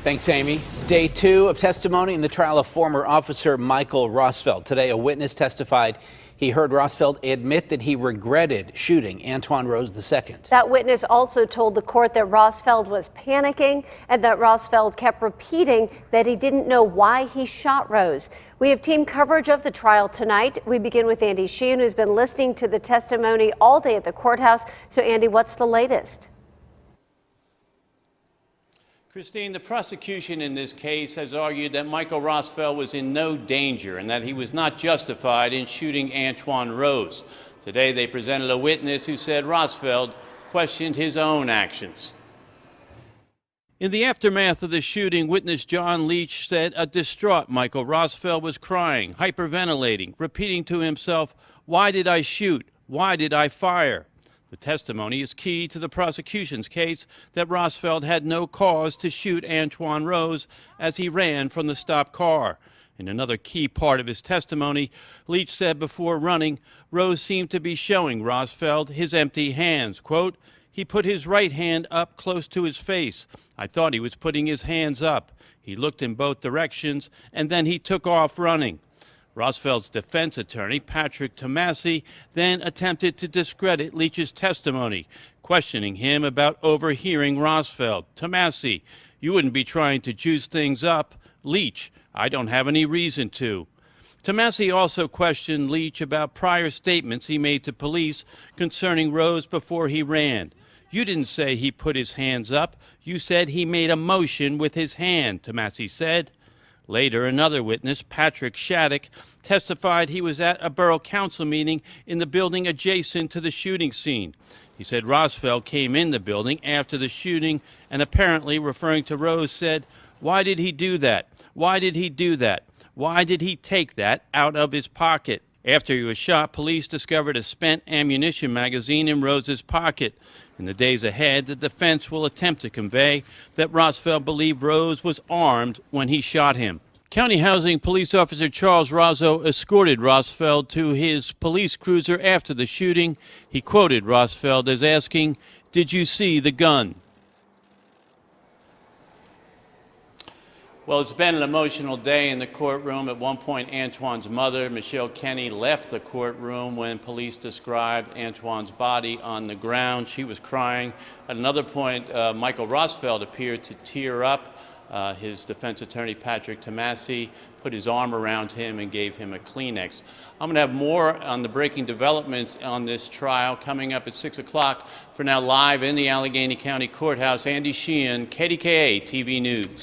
Thanks, Amy. Day 2 of testimony in the trial of former officer Michael Rosfeld. Today, a witness testified he heard Rosfeld admit that he regretted shooting Antwon Rose II. That witness also told the court that Rosfeld was panicking and that Rosfeld kept repeating that he didn't know why he shot Rose. We have team coverage of the trial tonight. We begin with Andy Sheehan, who's been listening to the testimony all day at the courthouse. So, Andy, what's the latest? Christine, the prosecution in this case has argued that Michael Rosfeld was in no danger and that he was not justified in shooting Antwon Rose. Today they presented a witness who said Rosfeld questioned his own actions. In the aftermath of the shooting, witness John Leach said a distraught Michael Rosfeld was crying, hyperventilating, repeating to himself, "Why did I shoot? Why did I fire?" The testimony is key to the prosecution's case that Rosfeld had no cause to shoot Antwon Rose as he ran from the stopped car. In another key part of his testimony, Leach said before running, Rose seemed to be showing Rosfeld his empty hands. Quote, "He put his right hand up close to his face. I thought he was putting his hands up. He looked in both directions, and then he took off running." Rosfeld's defense attorney, Patrick Tomasi, then attempted to discredit Leach's testimony, questioning him about overhearing Rosfeld. "Tomasi, you wouldn't be trying to juice things up." Leach, "I don't have any reason to." Tomasi also questioned Leach about prior statements he made to police concerning Rose before he ran. "You didn't say he put his hands up. You said he made a motion with his hand," Tomasi said. Later, another witness, Patrick Shattuck, testified he was at a borough council meeting in the building adjacent to the shooting scene. He said Rosfeld came in the building after the shooting and apparently, referring to Rose, said, "Why did he do that? Why did he do that? Why did he take that out of his pocket?" After he was shot, police discovered a spent ammunition magazine in Rose's pocket. In the days ahead, the defense will attempt to convey that Rosfeld believed Rose was armed when he shot him. County Housing Police Officer Charles Razzo escorted Rosfeld to his police cruiser after the shooting. He quoted Rosfeld as asking, "Did you see the gun?" Well, it's been an emotional day in the courtroom. At one point, Antwon's mother, Michelle Kenny, left the courtroom when police described Antwon's body on the ground. She was crying. At another point, Michael Rosfeld appeared to tear up. His defense attorney, Patrick Tomasi, put his arm around him and gave him a Kleenex. I'm going to have more on the breaking developments on this trial coming up at 6 o'clock. For now, live in the Allegheny County Courthouse, Andy Sheehan, KDKA-TV News.